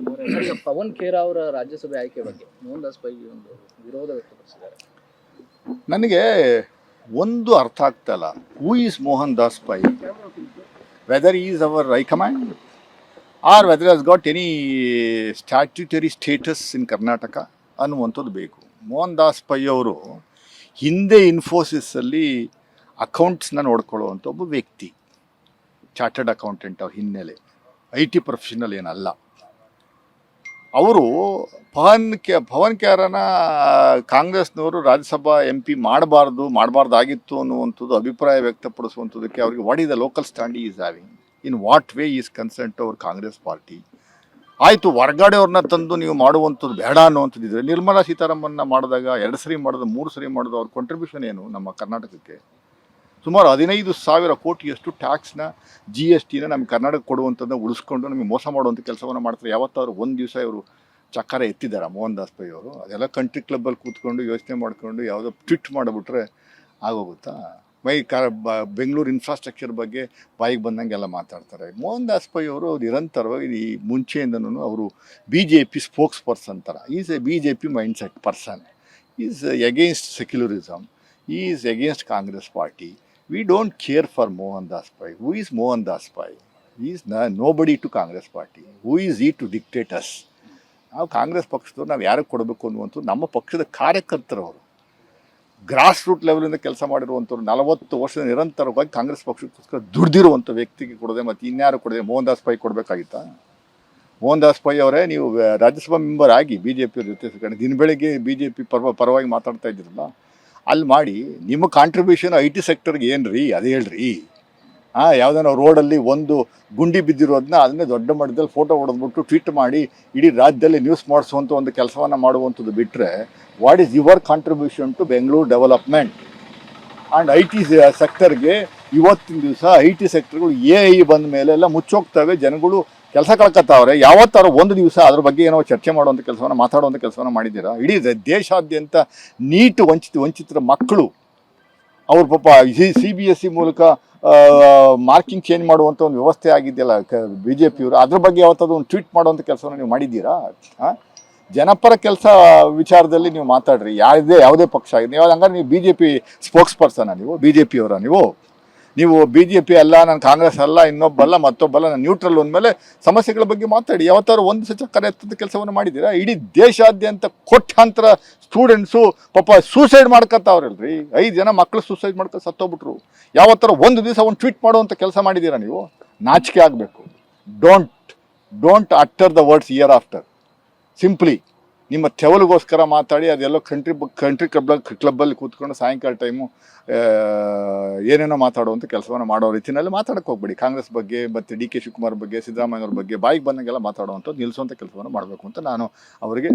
ಈಗ ಪವನ್ ಖೇರಾ ಅವರ ರಾಜ್ಯಸಭೆ ಆಯ್ಕೆ ಬಗ್ಗೆ ಮೋಹನ್ ದಾಸ್ ಪೈ ಒಂದು ವಿರೋಧ ವ್ಯಕ್ತಪಡಿಸಿದ್ದಾರೆ. ನನಗೆ ಒಂದು ಅರ್ಥ ಆಗ್ತಲ್ಲ, who is Mohan Das Pai, whether is our high command are whether has got any statutory status in Karnataka ಅನ್ನುವಂಥದ್ದು ಬೇಕು. ಮೋಹನ್ ದಾಸ್ ಪೈ ಅವರು ಹಿಂದೆ ಇನ್ಫೋಸಿಸಲ್ಲಿ ಅಕೌಂಟ್ಸ್ನ ನೋಡ್ಕೊಳ್ಳುವಂಥ ಒಬ್ಬ ವ್ಯಕ್ತಿ, ಚಾರ್ಟರ್ಡ್ ಅಕೌಂಟೆಂಟ್ ಅವ್ರ ಹಿನ್ನೆಲೆ, IT ಪ್ರೊಫೆಷನಲ್ ಏನಲ್ಲ. ಅವರು ಪವನ್ ಖೇರಾನ ಕಾಂಗ್ರೆಸ್ನವರು ರಾಜ್ಯಸಭಾ MP ಮಾಡಬಾರ್ದಾಗಿತ್ತು ಅನ್ನುವಂಥದ್ದು ಅಭಿಪ್ರಾಯ ವ್ಯಕ್ತಪಡಿಸುವಂಥದ್ದಕ್ಕೆ ಅವರಿಗೆ what is the local stand is having, in what way is concern to our Congress party. ಆಯಿತು, ಹೊರಗಡೆ ಅವ್ರನ್ನ ತಂದು ನೀವು ಮಾಡುವಂಥದ್ದು ಬೇಡ ಅನ್ನುವಂಥದ್ದಿದ್ರೆ, ನಿರ್ಮಲಾ ಸೀತಾರಾಮನ್ನ ಮಾಡಿದಾಗ 2 ಸರಿ ಮಾಡೋದು 3 ಸರಿ ಮಾಡೋದು, ಅವ್ರ ಕಾಂಟ್ರಿಬ್ಯೂಷನ್ ಏನು ನಮ್ಮ ಕರ್ನಾಟಕಕ್ಕೆ? ಸುಮಾರು 15,000 ಕೋಟಿಯಷ್ಟು ಟ್ಯಾಕ್ಸ್ನ GSTನ ನಮ್ಮ ಕರ್ನಾಟಕ ಕೊಡುವಂಥದ್ದನ್ನ ಉಳಿಸ್ಕೊಂಡು ನಮಗೆ ಮೋಸ ಮಾಡುವಂಥ ಕೆಲಸವನ್ನು ಮಾಡ್ತಾರೆ. ಯಾವತ್ತಾದ್ರು ಒಂದು ದಿವಸ ಇವರು ಚಕ್ರ ಎತ್ತಿದ್ದಾರೆ ಮೋಹನ್ ದಾಸ್ ಪೈ ಅವರು? ಅದೆಲ್ಲ ಕಂಟ್ರಿ ಕ್ಲಬ್ಬಲ್ಲಿ ಕೂತ್ಕೊಂಡು ಯೋಚನೆ ಮಾಡ್ಕೊಂಡು ಯಾವುದೋ ಟ್ವಿಟ್ ಮಾಡಿಬಿಟ್ರೆ ಆಗೋಗುತ್ತಾ? ಬೆಂಗಳೂರು ಇನ್ಫ್ರಾಸ್ಟ್ರಕ್ಚರ್ ಬಗ್ಗೆ ಬಾಯಿಗೆ ಬಂದಂಗೆಲ್ಲ ಮಾತಾಡ್ತಾರೆ. ಮೋಹನ್ ದಾಸ್ ಪೈ ಅವರು ನಿರಂತರವಾಗಿ ಈ ಮುಂಚೆಯಿಂದನೂ ಅವರು BJP ಸ್ಪೋಕ್ಸ್ ಪರ್ಸನ್ ಥರ, is A BJP mindset person, is against secularism, is against Congress party. We don't care for Mohan Das Pai. Who is Mohan Das Pai? He is nobody to Congress party. Who is he to dictate us? ನಾವು ಕಾಂಗ್ರೆಸ್ ಪಕ್ಷದವ್ರು ನಾವು ಯಾರಿಗೆ ಕೊಡಬೇಕು ಅನ್ನುವಂಥದ್ದು ನಮ್ಮ ಪಕ್ಷದ ಕಾರ್ಯಕರ್ತರವರು, grass root ಲೆವೆಲಿಂದ ಕೆಲಸ ಮಾಡಿರುವಂಥವ್ರು, 40 ವರ್ಷದ ನಿರಂತರವಾಗಿ ಕಾಂಗ್ರೆಸ್ ಪಕ್ಷಕ್ಕೋಸ್ಕರ ದುಡ್ದಿರುವಂಥ ವ್ಯಕ್ತಿಗೆ ಕೊಡದೆ ಮತ್ತು ಇನ್ಯಾರು ಕೊಡದೆ ಮೋಹನ್ ದಾಸ್ ಪೈ ಕೊಡಬೇಕಾಗಿತ್ತಾ? ಮೋಹನ್ ದಾಸ್ ಪೈ ಅವರೇ, ನೀವು ರಾಜ್ಯಸಭಾ ಮೆಂಬರ್ ಆಗಿ BJP ಅವ್ರ ಜೊತೆ ದಿನ ಬೆಳಗ್ಗೆ BJP ಪರವಾಗಿ ಮಾತಾಡ್ತಾ ಇದ್ದೀರಲ್ಲ, ಅಲ್ಲಿ ಮಾಡಿ. ನಿಮ್ಮ ಕಾಂಟ್ರಿಬ್ಯೂಷನ್ IT ಸೆಕ್ಟರ್ಗೆ ಏನು ರೀ ಅದು ಹೇಳ್ರಿ. ಯಾವುದೋ ರೋಡಲ್ಲಿ ಒಂದು ಗುಂಡಿ ಬಿದ್ದಿರೋದನ್ನ ಅದನ್ನೇ ದೊಡ್ಡ ಮಟ್ಟದಲ್ಲಿ ಫೋಟೋ ಹೊಡೆದ್ಬಿಟ್ಟು ಟ್ವೀಟ್ ಮಾಡಿ ಇಡೀ ರಾಜ್ಯದಲ್ಲಿ ನ್ಯೂಸ್ ಮಾಡಿಸುವಂಥ ಒಂದು ಕೆಲಸವನ್ನು ಮಾಡುವಂಥದ್ದು ಬಿಟ್ಟರೆ, what is your contribution to Bengaluru development and IT ಸೆಕ್ಟರ್ಗೆ? ಇವತ್ತಿನ ದಿವಸ IT ಸೆಕ್ಟರ್ಗಳು AI ಬಂದ ಮೇಲೆಲ್ಲ ಮುಚ್ಚೋಗ್ತವೆ, ಜನಗಳು ಕೆಲಸ ಕಳ್ಕೊತಾವ್ರೆ. ಯಾವತ್ತಾರು ಒಂದು ದಿವಸ ಅದ್ರ ಬಗ್ಗೆ ಏನೋ ಚರ್ಚೆ ಮಾಡುವಂಥ ಕೆಲಸವನ್ನು ಮಾತಾಡುವಂಥ ಕೆಲಸವನ್ನು ಮಾಡಿದ್ದೀರಾ? ಇಡೀ ದೇಶಾದ್ಯಂತ ನೀಟ್ ವಂಚಿತರ ಮಕ್ಕಳು ಅವ್ರ ಪಾಪ CBSE ಮೂಲಕ ಮಾರ್ಕಿಂಗ್ ಚೇಂಜ್ ಮಾಡುವಂಥ ಒಂದು ವ್ಯವಸ್ಥೆ ಆಗಿದೆಯಲ್ಲ BJPಯವರು, ಅದ್ರ ಬಗ್ಗೆ ಯಾವತ್ತಾದ್ರು ಒಂದು ಟ್ವೀಟ್ ಮಾಡುವಂಥ ಕೆಲಸವನ್ನು ನೀವು ಮಾಡಿದ್ದೀರಾ? ಜನಪರ ಕೆಲಸ ವಿಚಾರದಲ್ಲಿ ನೀವು ಮಾತಾಡ್ರಿ, ಯಾವುದೇ ಪಕ್ಷ ಆಗಿದೆ. ಹಂಗಾರೆ ನೀವು BJP ಸ್ಪೋಕ್ಸ್ ಪರ್ಸನ? ನೀವು BJPಯವರ? ನೀವು BJP ಅಲ್ಲ, ನಾನು ಕಾಂಗ್ರೆಸ್ ಅಲ್ಲ, ಇನ್ನೊಬ್ಬಲ್ಲ ಮತ್ತೊಬ್ಬಲ್ಲ, ನಾನು ನ್ಯೂಟ್ರಲ್ ಅಂದಮೇಲೆ ಸಮಸ್ಯೆಗಳ ಬಗ್ಗೆ ಮಾತಾಡಿ. ಯಾವತ್ತಾರು ಒಂದು ಚಕ್ರ ಎತ್ತದ ಕೆಲಸವನ್ನು ಮಾಡಿದ್ದೀರಾ? ಇಡೀ ದೇಶಾದ್ಯಂತ ಕೋಟ್ಯಾಂತರ ಸ್ಟೂಡೆಂಟ್ಸು ಪಾಪ ಸೂಸೈಡ್ ಮಾಡ್ಕೊತಾವ್ರಲ್ರಿ. 5 ಜನ ಮಕ್ಕಳು ಸೂಸೈಡ್ ಮಾಡ್ಕೊಂಡು ಸತ್ತೋಗ್ಬಿಟ್ರು. ಯಾವತ್ತಾರು ಒಂದು ದಿವಸ ಒಂದು ಟ್ವೀಟ್ ಮಾಡುವಂಥ ಕೆಲಸ ಮಾಡಿದ್ದೀರಾ ನೀವು? ನಾಚಿಕೆ ಆಗಬೇಕು. Don't utter the words year after. Simply ನಿಮ್ಮ ತೆವಲಿಗೋಸ್ಕರ ಮಾತಾಡಿ ಅದೆಲ್ಲ ಕಂಟ್ರಿ ಕ್ಲಬ್ಬಲ್ಲಿ ಕೂತ್ಕೊಂಡು ಸಾಯಂಕಾಲ ಟೈಮು ಏನೇನೋ ಮಾತಾಡುವಂಥ ಕೆಲಸವನ್ನು ಮಾಡೋ ರೀತಿಯಲ್ಲಿ ಮಾತಾಡೋಕ್ಕೆ ಹೋಗ್ಬೇಡಿ. ಕಾಂಗ್ರೆಸ್ ಬಗ್ಗೆ ಮತ್ತು DK ಶಿವಕುಮಾರ್ ಬಗ್ಗೆ, ಸಿದ್ದರಾಮಯ್ಯವ್ರ ಬಗ್ಗೆ ಬಾಯಿಗೆ ಬಂದಂಗೆಲ್ಲ ಮಾತಾಡುವಂಥದ್ದು ನಿಲ್ಲಿಸುವಂಥ ಕೆಲಸವನ್ನು ಮಾಡಬೇಕು ಅಂತ ನಾನು ಅವರಿಗೆ